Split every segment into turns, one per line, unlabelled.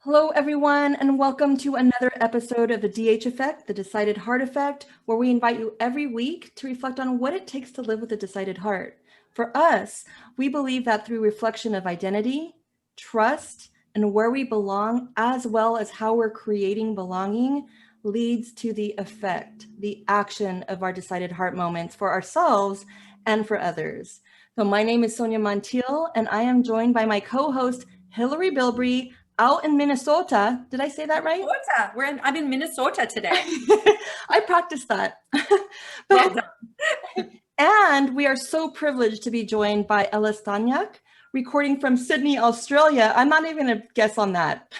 Hello, everyone, and welcome to another episode of the DH Effect, the Decided Heart Effect, where we invite you every week to reflect on what it takes to live with a decided heart. For us, we believe that through reflection of identity, trust, and where we belong, as well as how we're creating belonging, leads to the effect, the action of our decided heart moments for ourselves and for others. So my name is Sonia Montiel, and I am joined by my co-host, Hillary Bilbrey, out in Minnesota. Did I say that right?
Minnesota. I'm in Minnesota today.
I practiced that.
Well done.
And we are so privileged to be joined by Ela Staniak, recording from Sydney, Australia. I'm not even going to guess on that.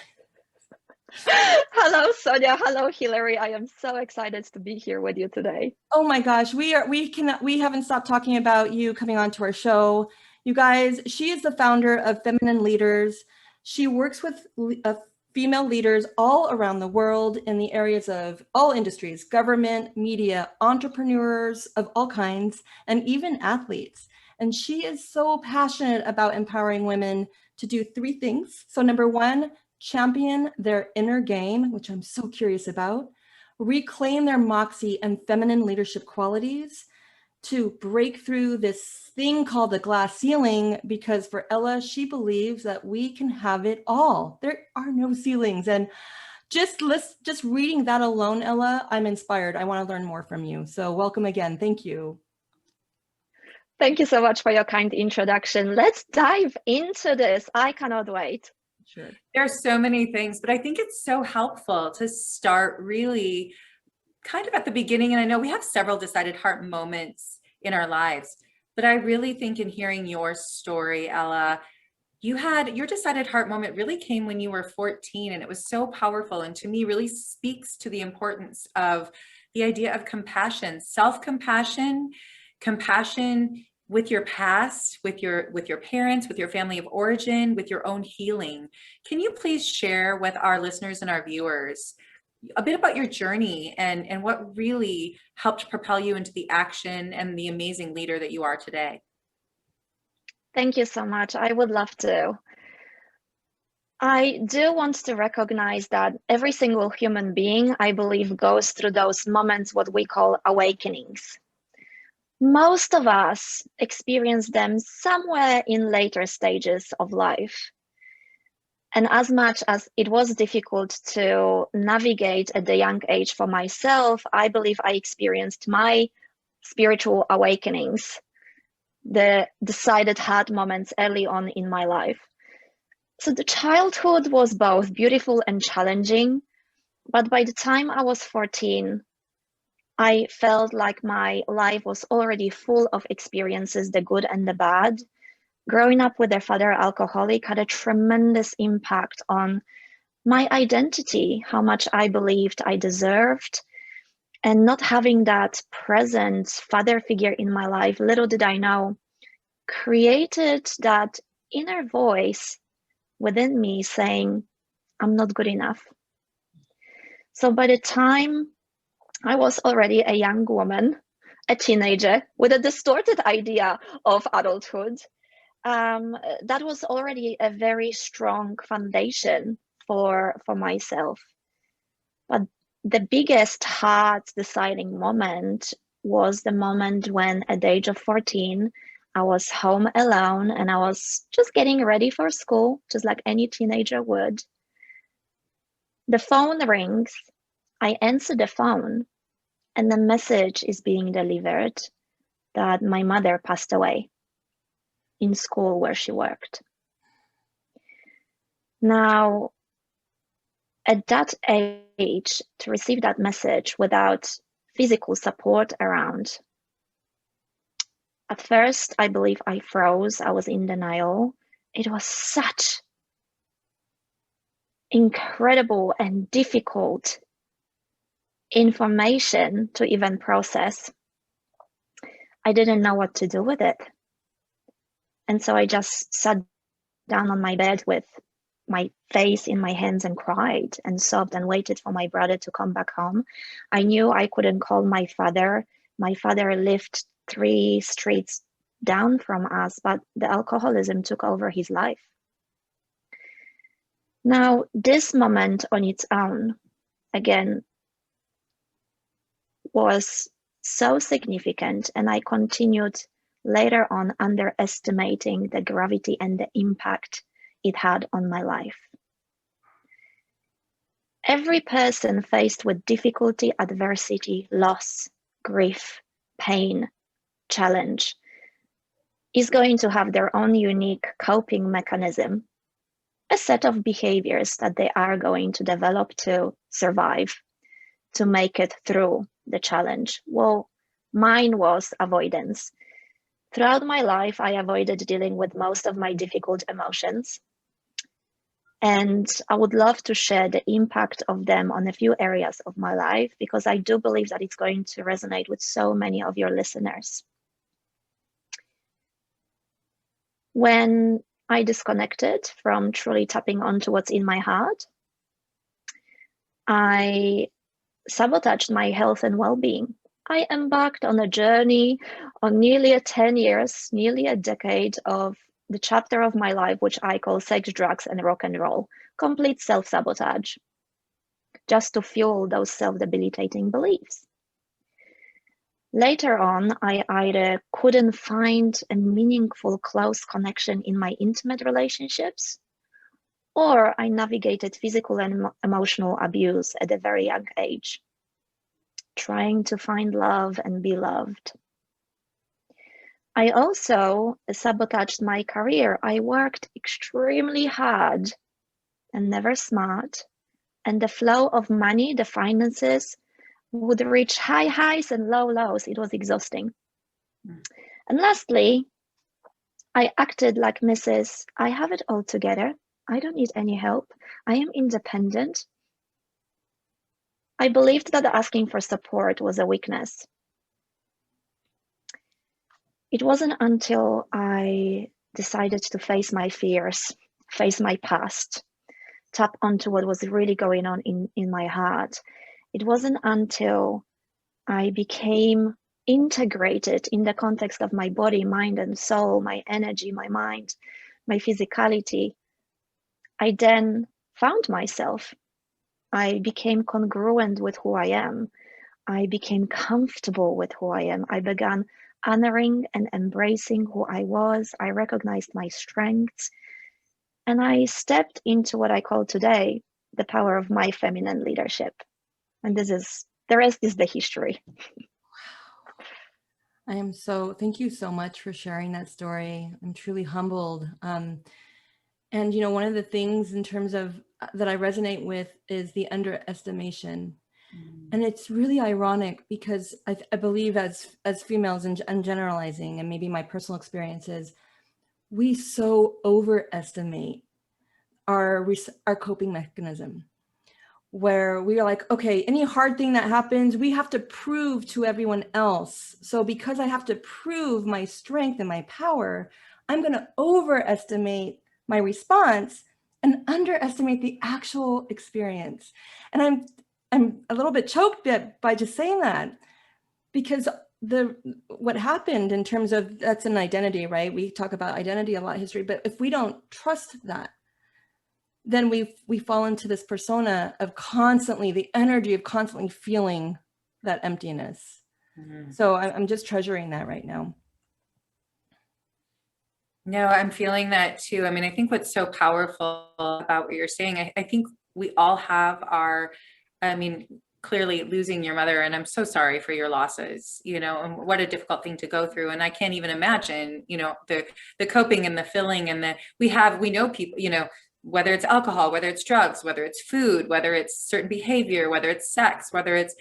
Hello, Sonia. Hello, Hillary. I am so excited to be here with you today.
Oh my gosh, we haven't stopped talking about you coming onto our show. You guys, she is the founder of Feminine Leaders. She works with female leaders all around the world in the areas of all industries, government, media, entrepreneurs of all kinds, and even athletes. And she is so passionate about empowering women to do three things. So number one, champion their inner game, which I'm so curious about, reclaim their moxie and feminine leadership qualities, to break through this thing called the glass ceiling, because for Ela, she believes that we can have it all. There are no ceilings. And just reading that alone, Ela, I'm inspired. I want to learn more from you. So welcome again. Thank you.
Thank you so much for your kind introduction. Let's dive into this. I cannot wait.
Sure.
There are so many things, but I think it's so helpful to start really kind of at the beginning. And I know we have several decided heart moments in our lives, but I really think in hearing your story, Ela, your decided heart moment really came when you were 14, and it was so powerful. And to me, really speaks to the importance of the idea of compassion, self-compassion, compassion with your past, with your parents, with your family of origin, with your own healing. Can you please share with our listeners and our viewers a bit about your journey and what really helped propel you into the action and the amazing leader that you are today?
Thank you so much. I would love to. I do want to recognize that every single human being, I believe, goes through those moments, what we call awakenings. Most of us experience them somewhere in later stages of life. And as much as it was difficult to navigate at the young age for myself, I believe I experienced my spiritual awakenings, the decided heart moments early on in my life. So the childhood was both beautiful and challenging, but by the time I was 14, I felt like my life was already full of experiences, the good and the bad. Growing up with a father alcoholic had a tremendous impact on my identity, how much I believed I deserved. And not having that present father figure in my life, little did I know, created that inner voice within me saying, I'm not good enough. So by the time I was already a young woman, a teenager with a distorted idea of adulthood, that was already a very strong foundation for myself. But the biggest heart deciding moment was the moment when at the age of 14, I was home alone and I was just getting ready for school, just like any teenager would. The phone rings, I answer the phone, and the message is being delivered that my mother passed away in school where she worked. Now, at that age, to receive that message without physical support around, at first, I believe I froze. I was in denial. It was such incredible and difficult information to even process. I didn't know what to do with it. And so I just sat down on my bed with my face in my hands and cried and sobbed and waited for my brother to come back home. I knew I couldn't call my father. My father lived 3 streets down from us, but the alcoholism took over his life. Now, this moment on its own, again, was so significant, and I continued later on underestimating the gravity and the impact it had on my life. Every person faced with difficulty, adversity, loss, grief, pain, challenge is going to have their own unique coping mechanism, a set of behaviors that they are going to develop to survive, to make it through the challenge. Well, mine was avoidance. Throughout my life, I avoided dealing with most of my difficult emotions. And I would love to share the impact of them on a few areas of my life, because I do believe that it's going to resonate with so many of your listeners. When I disconnected from truly tapping onto what's in my heart, I sabotaged my health and well-being. I embarked on a journey on nearly 10 years, nearly a decade of the chapter of my life, which I call sex, drugs, and rock and roll, complete self-sabotage, just to fuel those self-debilitating beliefs. Later on, I either couldn't find a meaningful, close connection in my intimate relationships, or I navigated physical and emotional abuse at a very young age, trying to find love and be loved. I also sabotaged my career. I worked extremely hard and never smart, and the flow of money, the finances, would reach high highs and low lows. It was exhausting. And lastly, I acted like Mrs. I have it all together. I don't need any help. I am independent. I believed that asking for support was a weakness. It wasn't until I decided to face my fears, face my past, tap onto what was really going on in my heart. It wasn't until I became integrated in the context of my body, mind, and soul, my energy, my mind, my physicality, I then found myself. I became congruent with who I am. I became comfortable with who I am. I began honoring and embracing who I was. I recognized my strengths. And I stepped into what I call today the power of my feminine leadership. And the rest is the history.
Thank you so much for sharing that story. I'm truly humbled. And, one of the things in terms of that I resonate with is the underestimation. And it's really ironic because I believe as females and generalizing, and maybe my personal experiences, we so overestimate our coping mechanism, where we are like, okay, any hard thing that happens, we have to prove to everyone else. So because I have to prove my strength and my power, I'm going to overestimate my response and underestimate the actual experience. And I'm a little bit choked by just saying that, because what happened in terms of, that's an identity, right? We talk about identity a lot, history, but if we don't trust that, then we fall into this persona of the energy of constantly feeling that emptiness. Mm-hmm. So I'm just treasuring that right now.
No, I'm feeling that too. I mean, I think what's so powerful about what you're saying, I think we all have clearly losing your mother, and I'm so sorry for your losses, and what a difficult thing to go through. And I can't even imagine, the coping and the filling, and we know people, whether it's alcohol, whether it's drugs, whether it's food, whether it's certain behavior, whether it's sex, whether it's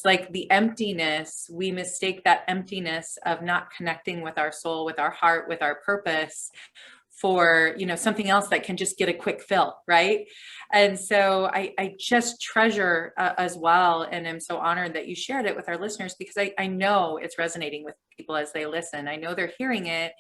like the emptiness. We mistake that emptiness of not connecting with our soul, with our heart, with our purpose for, something else that can just get a quick fill, right? And so I just treasure as well, and I'm so honored that you shared it with our listeners, because I know it's resonating with people as they listen. I know they're hearing it,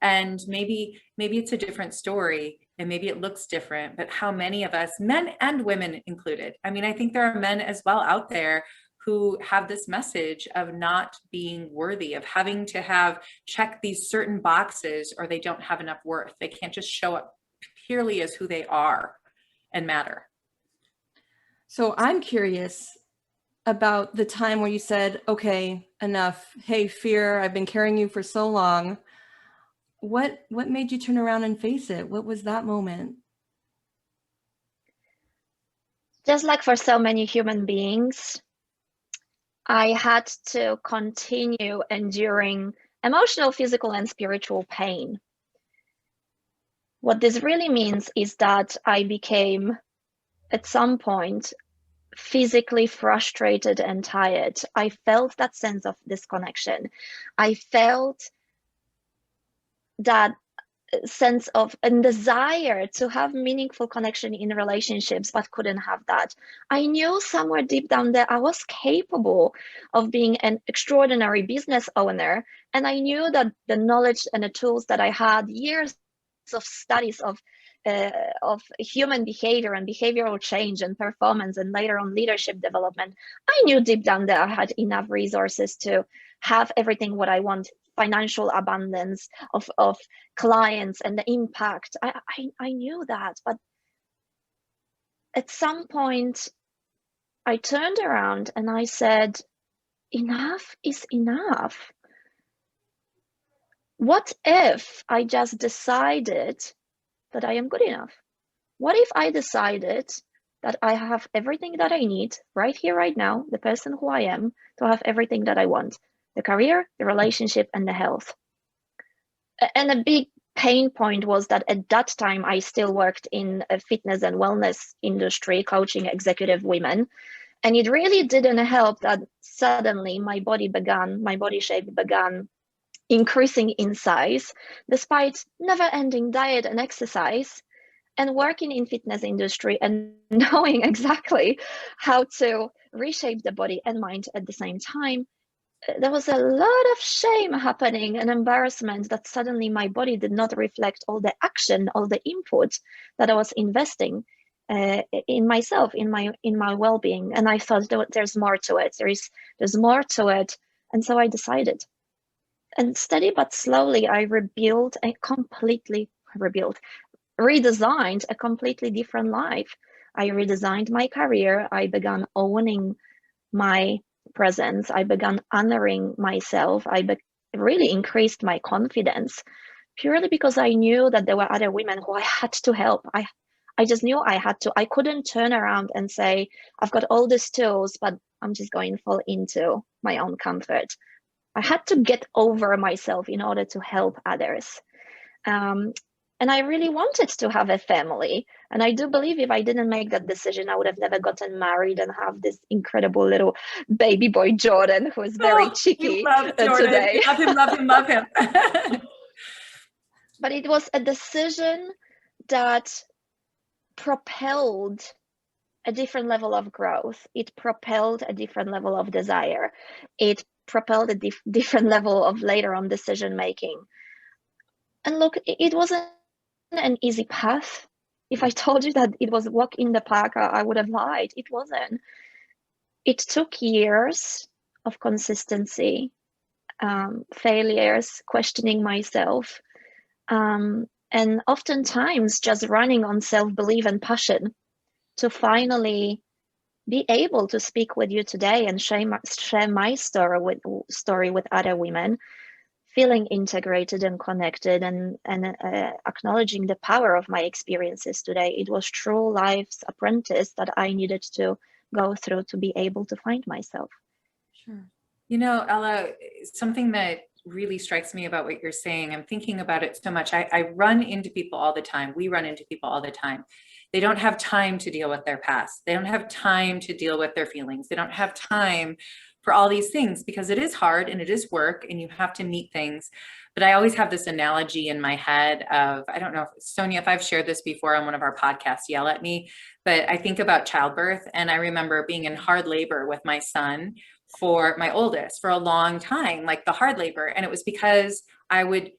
and maybe it's a different story, and maybe it looks different, but how many of us, men and women included, I mean, I think there are men as well out there who have this message of not being worthy, of having to have checked these certain boxes, or they don't have enough worth. They can't just show up purely as who they are. and matter.
So I'm curious about the time where you said, okay, enough. Hey, fear, I've been carrying you for so long. What made you turn around and face it? What was that moment?
Just like for so many human beings, I had to continue enduring emotional, physical, and spiritual pain. What this really means is that I became, at some point, physically frustrated and tired. I felt that sense of disconnection. I felt that sense of a desire to have meaningful connection in relationships, but couldn't have that. I knew somewhere deep down there I was capable of being an extraordinary business owner, and I knew that the knowledge and the tools that I had, years of studies of human behavior and behavioral change and performance, and later on leadership development, I knew deep down that I had enough resources to have everything what I want, financial abundance of clients and the impact. I knew that, but at some point I turned around and I said, enough is enough. What if I just decided that I am good enough? What if I decided that I have everything that I need right here, right now, the person who I am, to have everything that I want, the career, the relationship, and the health? And a big pain point was that at that time, I still worked in a fitness and wellness industry, coaching executive women. And it really didn't help that suddenly my body shape began increasing in size, despite never-ending diet and exercise, and working in fitness industry and knowing exactly how to reshape the body and mind at the same time. There was a lot of shame happening and embarrassment that suddenly my body did not reflect all the action, all the input that I was investing in myself, in my well-being. And I thought there's more to it. There's more to it. And so I decided. And steady but slowly, I redesigned a completely different life. I redesigned my career. I began owning my presence. I began honoring myself. Really increased my confidence, purely because I knew that there were other women who I had to help. I just knew I had to. I couldn't turn around and say, I've got all these tools, but I'm just going to fall into my own comfort. I had to get over myself in order to help others. And I really wanted to have a family. And I do believe if I didn't make that decision, I would have never gotten married and have this incredible little baby boy, Jordan, who is very cheeky today.
Love him, love him, love him.
But it was a decision that propelled a different level of growth. It propelled a different level of desire. It propelled a different level of later on decision making. And look, it wasn't an easy path. If I told you that it was walk in the park, I would have lied. It wasn't. It took years of consistency, failures, questioning myself, and oftentimes just running on self-belief and passion to finally be able to speak with you today and share my story with other women, feeling integrated and connected, and acknowledging the power of my experiences today. It was true life's apprentice that I needed to go through to be able to find myself.
Sure. You know, Ela, something that really strikes me about what you're saying, I'm thinking about it so much. I run into people all the time. We run into people all the time. They don't have time to deal with their past. They don't have time to deal with their feelings. They don't have time for all these things because it is hard and it is work and you have to meet things. But I always have this analogy in my head of, I don't know, Sonia, if I've shared this before on one of our podcasts, yell at me, but I think about childbirth. And I remember being in hard labor with my son, for my oldest, for a long time, like the hard labor. And it was because I would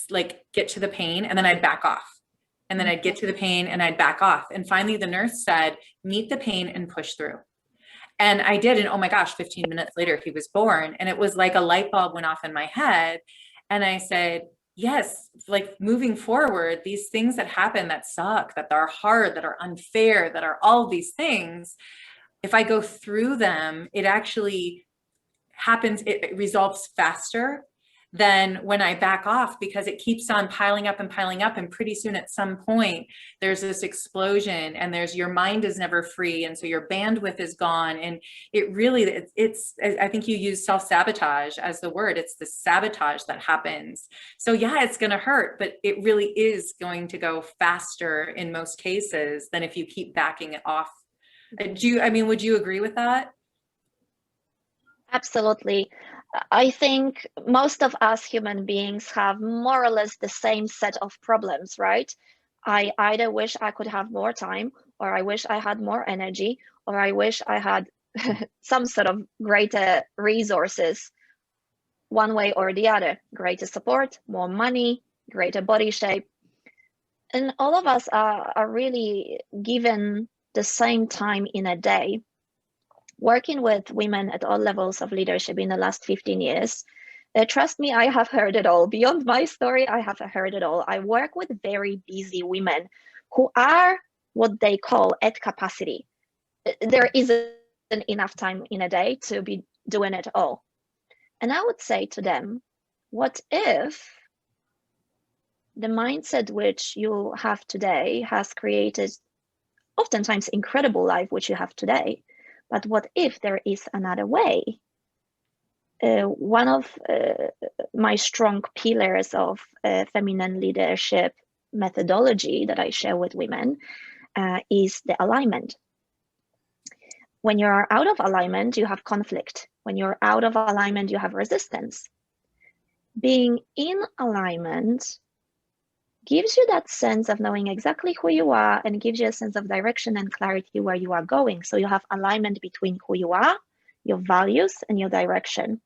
like get to the pain and then I'd back off. And then I'd get to the pain and I'd back off. And finally the nurse said, meet the pain and push through. And I did. And oh my gosh, 15 minutes later, he was born. And it was like a light bulb went off in my head. And I said, yes, like moving forward, these things that happen that suck, that are hard, that are unfair, that are all these things, if I go through them, it actually happens, it resolves faster than when I back off, because it keeps on piling up and piling up. And pretty soon at some point, there's this explosion, and your mind is never free. And so your bandwidth is gone. And it really, I think you use self-sabotage as the word. It's the sabotage that happens. So yeah, it's going to hurt, but it really is going to go faster in most cases than if you keep backing it off. Would you agree with that?
Absolutely. I think most of us human beings have more or less the same set of problems, right? I either wish I could have more time, or I wish I had more energy, or I wish I had some sort of greater resources, one way or the other, greater support, more money, greater body shape. And all of us are really given the same time in a day. Working with women at all levels of leadership in the last 15 years, trust me, I have heard it all. Beyond my story, I have heard it all. I work with very busy women who are what they call at capacity. There isn't enough time in a day to be doing it all. And I would say to them, what if the mindset which you have today has created oftentimes incredible life which you have today? But what if there is another way? One of my strong pillars of feminine leadership methodology that I share with women is the alignment. When you're out of alignment, you have conflict. When you're out of alignment, you have resistance. Being in alignment gives you that sense of knowing exactly who you are, and gives you a sense of direction and clarity where you are going. So you have alignment between who you are, your values, and your direction.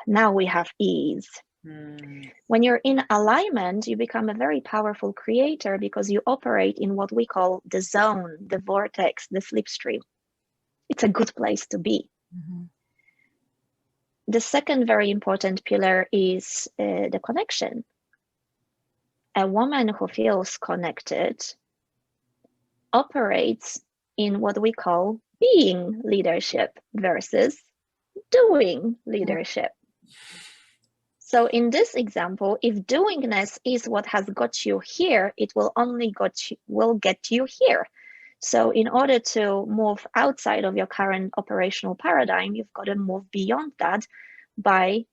Now we have ease. When you're in alignment, you become a very powerful creator, because you operate in what we call the zone, the vortex, the slipstream. It's a good place to be. The second very important pillar is the connection. A woman who feels connected operates in what we call being leadership versus doing leadership. So in this example, if doingness is what has got you here, it will only get you here. So in order to move outside of your current operational paradigm, you've got to move beyond that by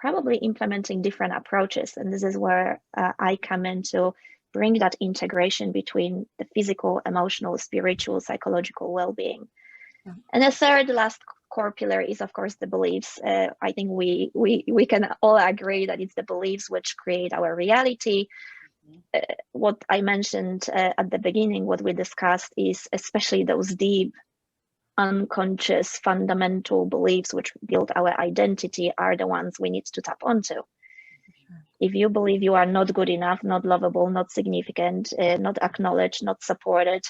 probably implementing different approaches. And this is where I come in to bring that integration between the physical, emotional, spiritual, psychological well-being. And the third last core pillar is, of course, the beliefs. I think we can all agree that it's the beliefs which create our reality. What I mentioned at the beginning, what we discussed, is especially those deep, unconscious, fundamental beliefs which build our identity are the ones we need to tap onto. If you believe you are not good enough, not lovable, not significant, not acknowledged, not supported,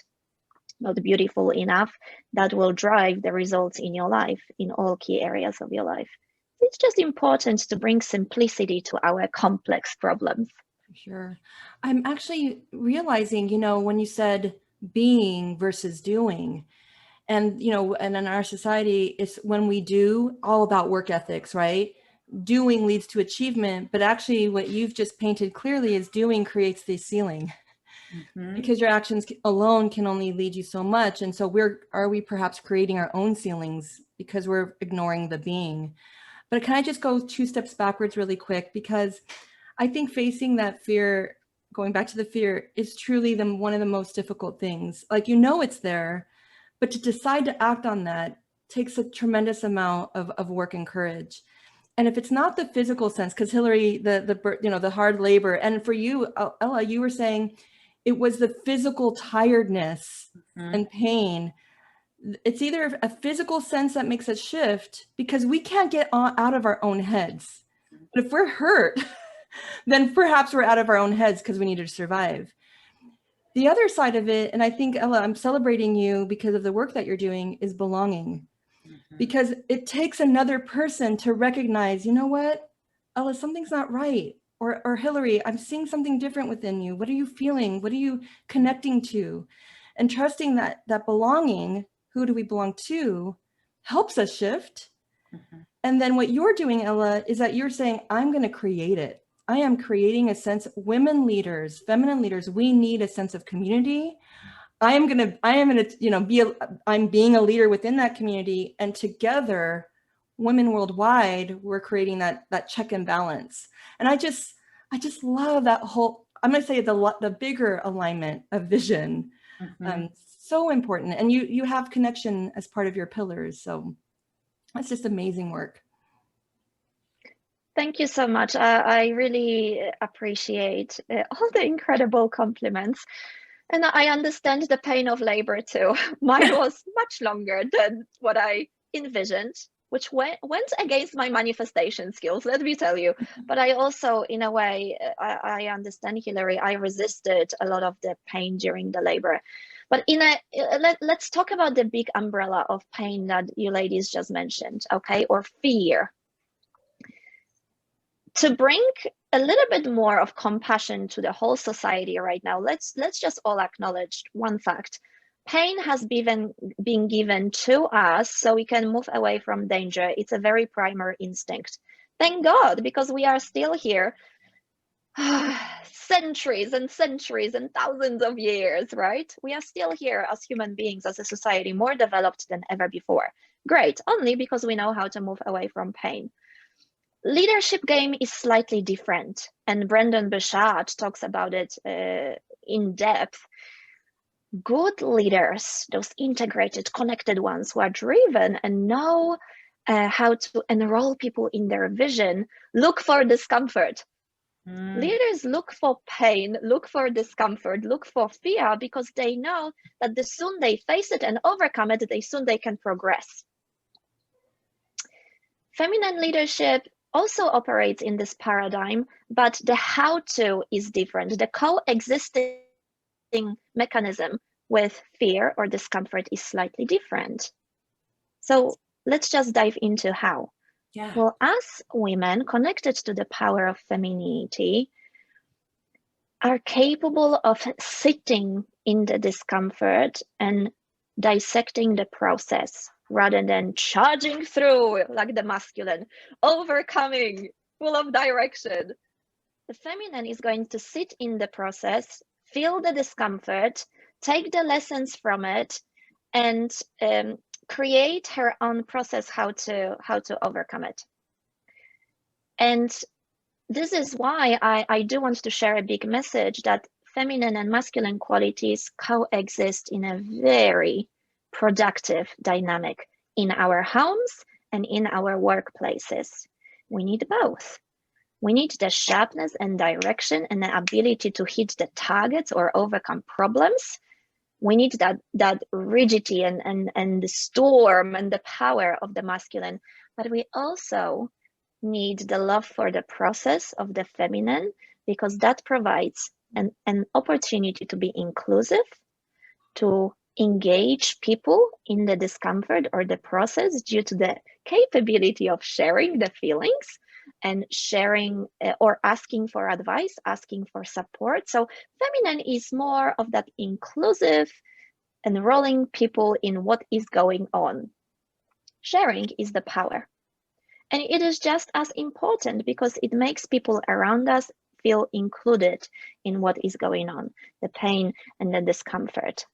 not beautiful enough, that will drive the results in your life, in all key areas of your life. It's just important to bring simplicity to our complex problems.
Sure. I'm actually realizing, when you said being versus doing, and, and in our society, it's when we do, all about work ethics, right? Doing leads to achievement, but actually what you've just painted clearly is doing creates the ceiling. Because your actions alone can only lead you so much. And so are we perhaps creating our own ceilings because we're ignoring the being? But can I just go 2 steps backwards really quick? Because I think facing that fear, going back to the fear, is truly one of the most difficult things. Like, it's there, but to decide to act on that takes a tremendous amount of work and courage. And if it's not the physical sense, because Hillary, the hard labor, and for you, Ella, you were saying it was the physical tiredness and pain. It's either a physical sense that makes us shift, because we can't get out of our own heads. But if we're hurt, then perhaps we're out of our own heads because we need to survive. The other side of it, and I think, Ella, I'm celebrating you because of the work that you're doing, is belonging. Because it takes another person to recognize, you know what? Ella, something's not right. Or Hillary, I'm seeing something different within you. What are you feeling? What are you connecting to? And trusting that belonging, who do we belong to, helps us shift.
Mhm.
And then what you're doing, Ella, is that you're saying, I'm going to create it. I am creating a sense, women leaders, feminine leaders, we need a sense of community. I am going to, you know, I'm being a leader within that community, and together, women worldwide, we're creating that check and balance. And I just love that whole, I'm going to say the bigger alignment of vision.
Mhm.
So important. And you have connection as part of your pillars. So that's just amazing work.
Thank you so much. I really appreciate all the incredible compliments. And I understand the pain of labor too. Mine was much longer than what I envisioned, which went against my manifestation skills, let me tell you. But I also, in a way, I understand, Hillary, I resisted a lot of the pain during the labor. But let's talk about the big umbrella of pain that you ladies just mentioned, okay, or fear. To bring a little bit more of compassion to the whole society right now, let's just all acknowledge one fact. Pain has been given to us so we can move away from danger. It's a very primary instinct. Thank God, because we are still here centuries and centuries and thousands of years, right? We are still here as human beings, as a society, more developed than ever before. Great, only because we know how to move away from pain. Leadership game is slightly different, and Brendan Bouchard talks about it in depth. Good leaders, those integrated, connected ones who are driven and know how to enroll people in their vision, look for discomfort. Leaders look for pain, look for discomfort, look for fear, because they know that the soon they face it and overcome it, the soon they can progress. Feminine leadership also operates in this paradigm, but the how-to is different. The coexisting mechanism with fear or discomfort is slightly different. So let's just dive into how.
Yeah.
Well, as women connected to the power of femininity are capable of sitting in the discomfort and dissecting the process rather than charging through like the masculine, overcoming, full of direction. The feminine is going to sit in the process, feel the discomfort, take the lessons from it, and create her own process how to overcome it. And this is why I do want to share a big message that feminine and masculine qualities coexist in a very productive dynamic in our homes and in our workplaces. We need both. We need the sharpness and direction and the ability to hit the targets or overcome problems. We need that rigidity and the storm and the power of the masculine, but we also need the love for the process of the feminine, because that provides an opportunity to be inclusive, to engage people in the discomfort or the process due to the capability of sharing the feelings and sharing or asking for advice, asking for support. So feminine is more of that inclusive, enrolling people in what is going on. Sharing is the power. And it is just as important because it makes people around us feel included in what is going on, the pain and the discomfort.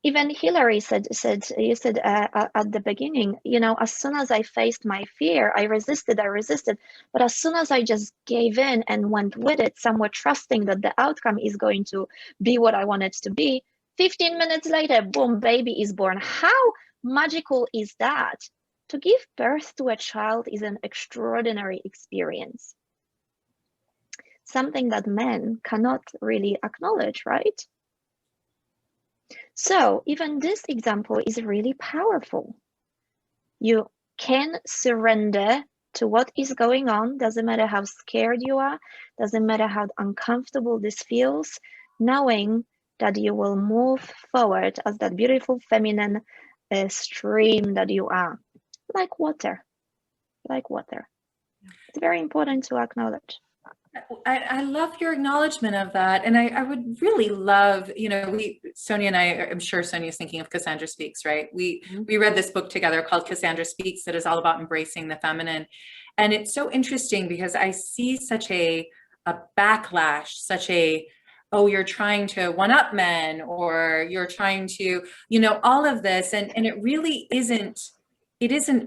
Even Hillary said at the beginning, you know, as soon as I faced my fear, I resisted, but as soon as I just gave in and went with it, somewhat trusting that the outcome is going to be what I want it to be, 15 minutes later, boom, baby is born. How magical is that? To give birth to a child is an extraordinary experience. Something that men cannot really acknowledge, right? So even this example is really powerful. You can surrender to what is going on. Doesn't matter how scared you are, doesn't matter how uncomfortable this feels, knowing that you will move forward as that beautiful feminine stream that you are, like water, like water. It's very important to acknowledge.
I love your acknowledgement of that. And I would really love, Sonia and I'm sure Sonia's thinking of Cassandra Speaks, right? We read this book together called Cassandra Speaks that is all about embracing the feminine. And it's so interesting because I see such a backlash, oh, you're trying to one up men, or you're trying to, all of this. And it really isn't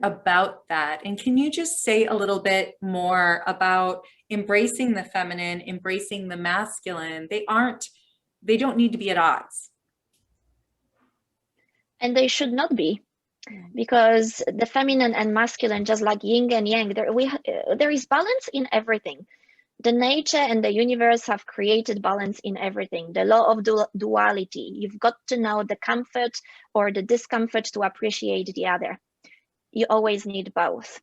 about that. And can you just say a little bit more about embracing the feminine, embracing the masculine? They don't need to be at odds.
And they should not be, because the feminine and masculine, just like yin and yang, there is balance in everything. The nature and the universe have created balance in everything. The law of duality. You've got to know the comfort or the discomfort to appreciate the other. You always need both.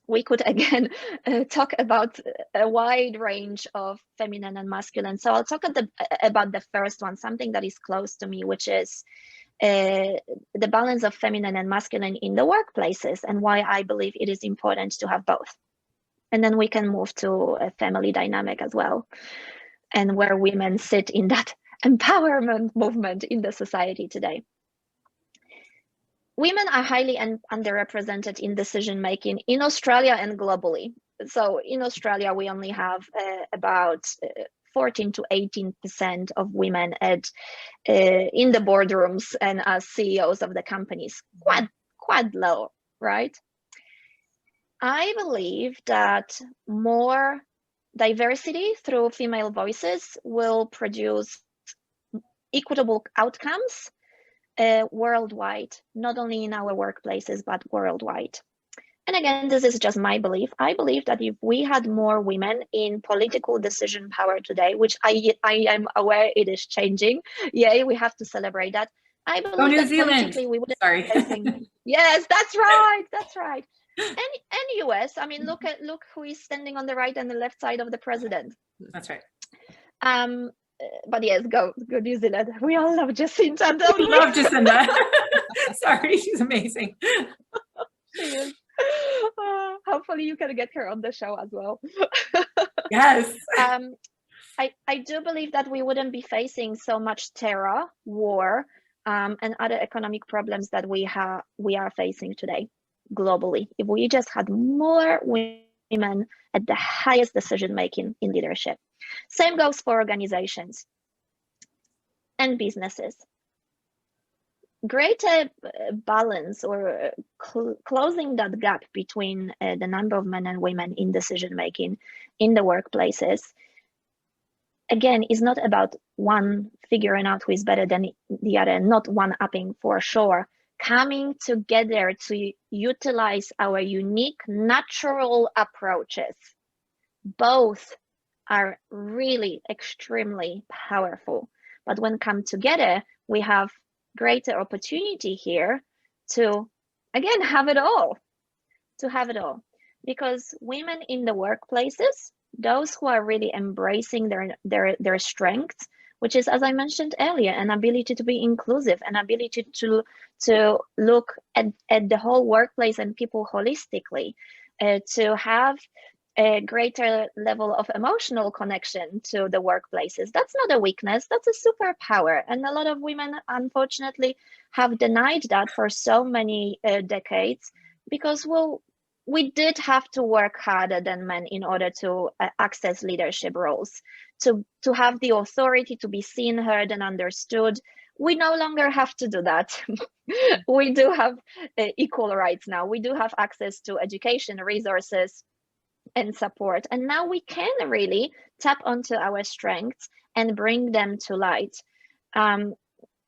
We could again talk about a wide range of feminine and masculine. So I'll talk about the first one, something that is close to me, which is the balance of feminine and masculine in the workplaces, and why I believe it is important to have both. And then we can move to a family dynamic as well, and where women sit in that empowerment movement in the society today. Women are highly underrepresented in decision making in Australia and globally. So in Australia, we only have about 14 to 18% of women in the boardrooms and as CEOs of the companies. Quite low, right? I believe that more diversity through female voices will produce equitable outcomes worldwide, not only in our workplaces, but worldwide. And again, this is just my belief. I believe that if we had more women in political decision power today, which I am aware it is changing, yeah, we have to celebrate that. I believe
New
that
Zealand.
Politically we would.
Sorry.
Yes, that's right. And US. I mean, look who is standing on the right and the left side of the president.
That's right.
But yes, go New Zealand. We all love Jacinta, don't we?
Love Jacinta. Sorry, she's amazing.
She is. Hopefully you can get her on the show as well.
Yes.
I do believe that we wouldn't be facing so much terror, war, and other economic problems that we are facing today globally if we just had more women at the highest decision making in leadership. Same goes for organizations and businesses. Greater balance or closing that gap between the number of men and women in decision making in the workplaces, again, is not about one figuring out who is better than the other, not one-upping for sure. Coming together to utilize our unique natural approaches. Both are really extremely powerful. But when come together, we have greater opportunity here to, again, have it all. Because women in the workplaces, those who are really embracing their strengths, which is, as I mentioned earlier, an ability to be inclusive, an ability to look at the whole workplace and people holistically, to have a greater level of emotional connection to the workplaces. That's not a weakness, that's a superpower. And a lot of women, unfortunately, have denied that for so many decades because, well, we did have to work harder than men in order to access leadership roles, to have the authority, to be seen, heard, and understood. We no longer have to do that. We do have equal rights now. We do have access to education, resources, and support. And now we can really tap onto our strengths and bring them to light.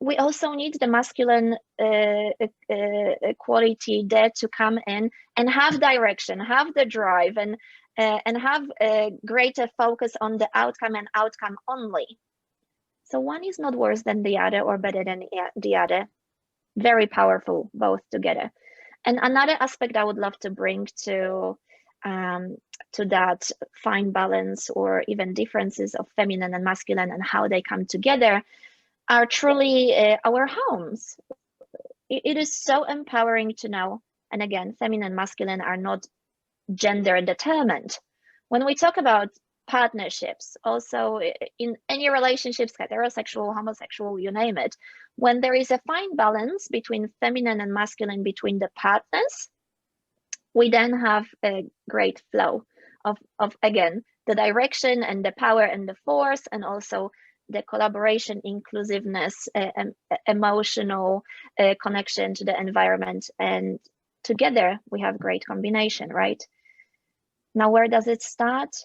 We also need the masculine quality there to come in and have direction, have the drive, and have a greater focus on the outcome and outcome only. So one is not worse than the other or better than the other. Very powerful, both together. And another aspect I would love to bring to that fine balance or even differences of feminine and masculine and how they come together are truly our homes. It is so empowering to know, and again, feminine and masculine are not gender determined. When we talk about partnerships, also in any relationships, heterosexual, homosexual, you name it, when there is a fine balance between feminine and masculine between the partners, we then have a great flow of again, the direction and the power and the force, and also the collaboration, inclusiveness, emotional connection to the environment. And together we have great combination, right? Now, where does it start?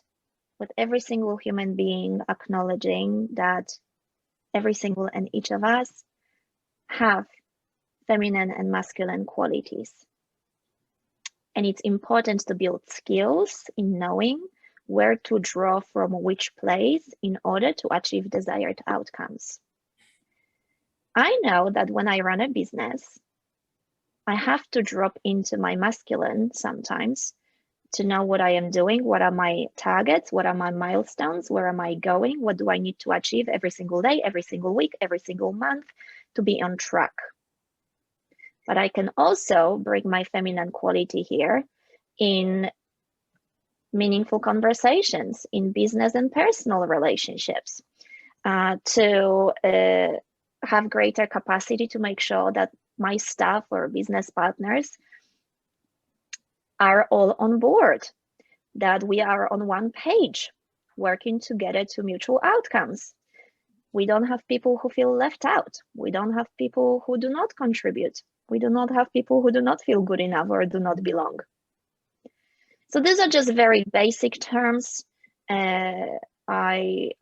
With every single human being acknowledging that every single and each of us have feminine and masculine qualities. And it's important to build skills in knowing where to draw from which place in order to achieve desired outcomes. I know that when I run a business, I have to drop into my masculine sometimes to know what I am doing, what are my targets, what are my milestones, where am I going, what do I need to achieve every single day, every single week, every single month to be on track. But I can also bring my feminine quality here in meaningful conversations, in business and personal relationships, to have greater capacity to make sure that my staff or business partners are all on board, that we are on one page, working together to mutual outcomes. We don't have people who feel left out. We don't have people who do not contribute. We do not have people who do not feel good enough or do not belong. So these are just very basic terms. I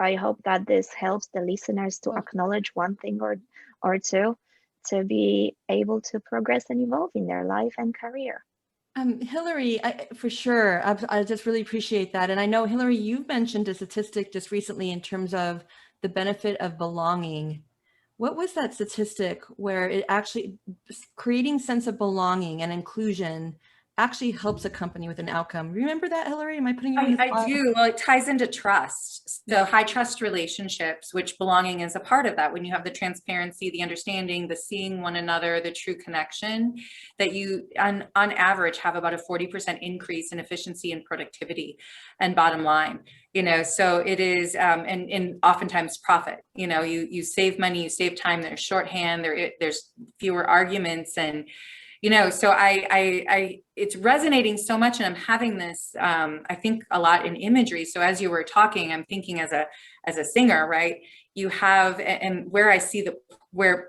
hope that this helps the listeners to acknowledge one thing or two to be able to progress and evolve in their life and career.
Hillary, for sure. I just really appreciate that. And I know, Hillary, you've mentioned a statistic just recently in terms of the benefit of belonging. What was that statistic where it actually creating sense of belonging and inclusion actually helps a company with an outcome? Remember that, Hillary? Am I putting you on the spot?
I do. Well, it ties into trust. So high trust relationships, which belonging is a part of that. When you have the transparency, the understanding, the seeing one another, the true connection, that you on average have about a 40% increase in efficiency and productivity and bottom line. You know, so it is, and oftentimes profit. You know, you save money, you save time. There's shorthand. There's fewer arguments, and you know, so it's resonating so much, and I'm having this, I think a lot in imagery. So as you were talking, I'm thinking as a singer, right? You have, and where I see where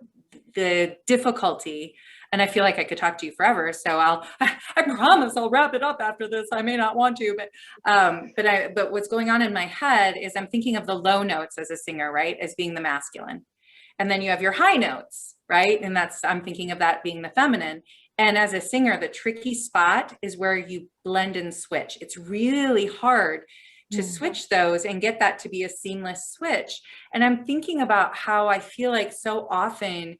the difficulty, and I feel like I could talk to you forever. So I promise I'll wrap it up after this. I may not want to, but what's going on in my head is I'm thinking of the low notes as a singer, right? As being the masculine. And then you have your high notes, right? And I'm thinking of that being the feminine. And as a singer, the tricky spot is where you blend and switch. It's really hard to switch those and get that to be a seamless switch. And I'm thinking about how I feel like so often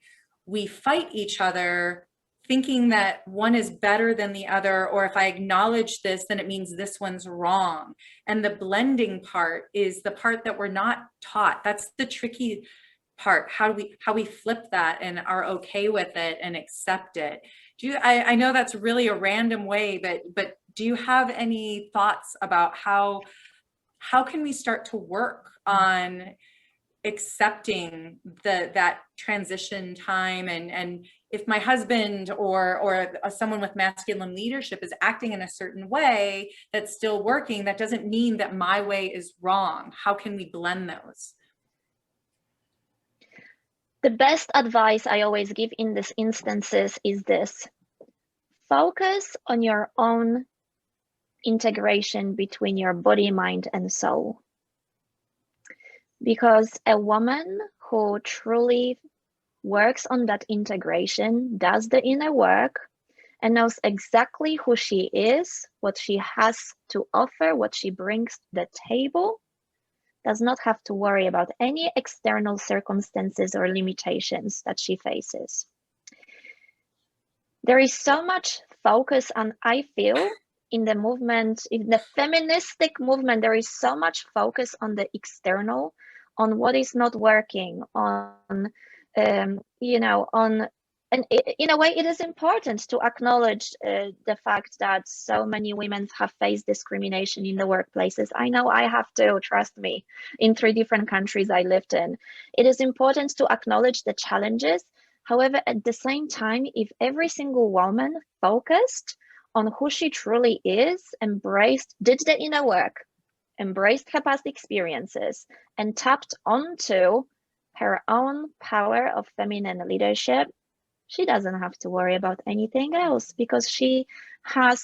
we fight each other thinking that one is better than the other, or if I acknowledge this, then it means this one's wrong. And the blending part is the part that we're not taught. That's the tricky part, how we flip that and are okay with it and accept it. I know that's really a random way, but do you have any thoughts about how can we start to work on accepting that transition time, and if my husband or someone with masculine leadership is acting in a certain way that's still working, that doesn't mean that my way is wrong. How can we blend those?
The best advice I always give in these instances is this: focus on your own integration between your body, mind, and soul. Because a woman who truly works on that integration, does the inner work, and knows exactly who she is, what she has to offer, what she brings to the table, does not have to worry about any external circumstances or limitations that she faces. There is so much focus on, I feel, in the movement, in the feministic movement, there is so much focus on the external, on what is not working, on, on and in a way, it is important to acknowledge the fact that so many women have faced discrimination in the workplaces. I know I have to, trust me, in 3 different countries I lived in. It is important to acknowledge the challenges. However, at the same time, if every single woman focused on who she truly is, did the inner work, embraced her past experiences, and tapped onto her own power of feminine leadership, she doesn't have to worry about anything else, because she has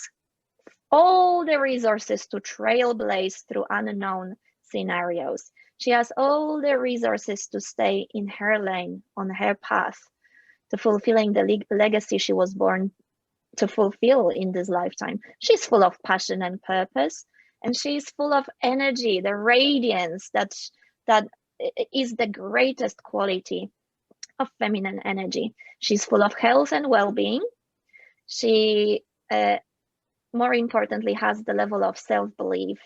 all the resources to trailblaze through unknown scenarios. She has all the resources to stay in her lane, on her path, to fulfilling the legacy she was born to fulfill in this lifetime. She's full of passion and purpose, and she's full of energy, the radiance that is the greatest quality of feminine energy. She's full of health and well-being. She, more importantly, has the level of self-belief,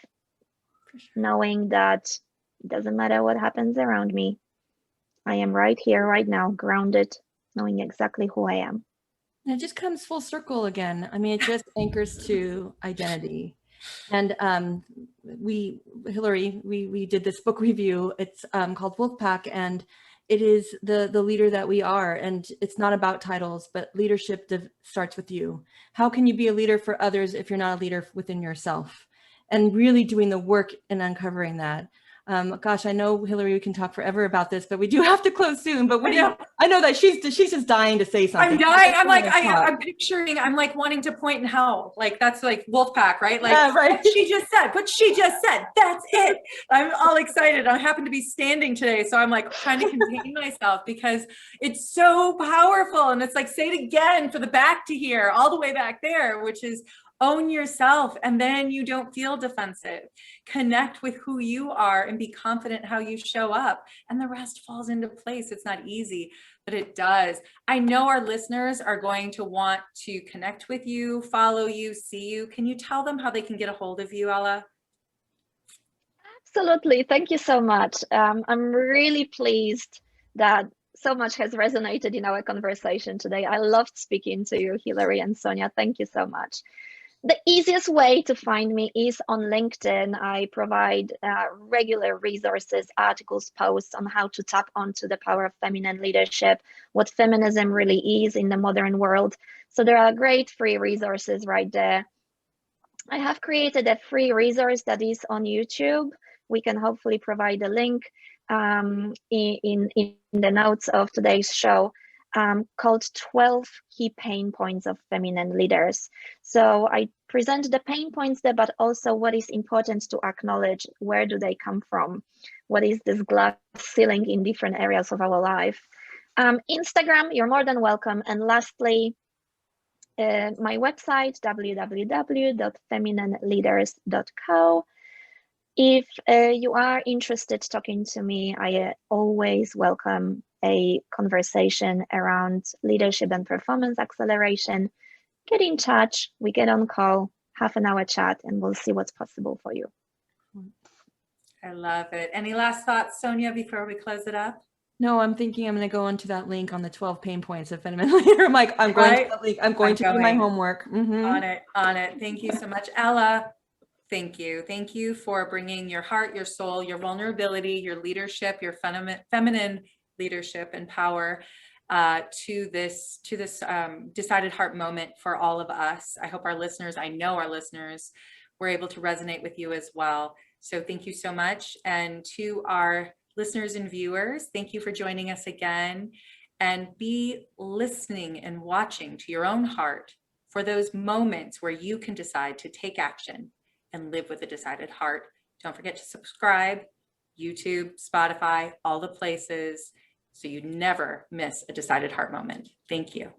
knowing that it doesn't matter what happens around me. I am right here, right now, grounded, knowing exactly who I am.
And it just comes full circle again. I mean, it just anchors to identity. And Hillary, we did this book review. It's called Wolfpack, and it is the leader that we are. And it's not about titles, but leadership starts with you. How can you be a leader for others if you're not a leader within yourself? And really doing the work and uncovering that. Gosh, I know, Hillary, we can talk forever about this, but we do have to close soon. But I know that she's just dying to say something.
I'm dying. I'm picturing, I'm like wanting to point and howl. Like, that's like Wolfpack, right? Like,
yeah, right.
what she just said, that's it. I'm all excited. I happen to be standing today, so I'm like trying to contain myself because it's so powerful. And it's like, say it again for the back to hear, all the way back there, which is own yourself, and then you don't feel defensive. Connect with who you are and be confident how you show up, and the rest falls into place. It's not easy, but it does. I know our listeners are going to want to connect with you, follow you, see you. Can you tell them how they can get a hold of you, Ela?
Absolutely. Thank you so much. I'm really pleased that so much has resonated in our conversation today. I loved speaking to you, Hillary and Sonia. Thank you so much. The easiest way to find me is on LinkedIn. I provide regular resources, articles, posts on how to tap onto the power of feminine leadership, what feminism really is in the modern world. So there are great free resources right there. I have created a free resource that is on YouTube. We can hopefully provide a link in the notes of today's show. Called 12 Key Pain Points of Feminine Leaders. So I present the pain points there, but also what is important to acknowledge. Where do they come from? What is this glass ceiling in different areas of our life? Instagram, you're more than welcome. And lastly, my website, www.feminineleaders.co. If you are interested talking to me, I always welcome a conversation around leadership and performance acceleration. Get in touch, we get on call, half an hour chat, and we'll see what's possible for you.
I love it. Any last thoughts, Sonia, before we close it up?
No, I'm thinking I'm going to go into that link on the 12 pain points of feminine leader. I'm like, I'm going to that link. I'm going to do my homework.
On it. Thank you so much, Ela. Thank you. Thank you for bringing your heart, your soul, your vulnerability, your leadership, your feminine leadership and power to this decided heart moment for all of us. I hope our listeners, I know our listeners, were able to resonate with you as well. So thank you so much. And to our listeners and viewers, thank you for joining us again, and be listening and watching to your own heart for those moments where you can decide to take action and live with a decided heart. Don't forget to subscribe, YouTube, Spotify, all the places, so you never miss a decided heart moment. Thank you.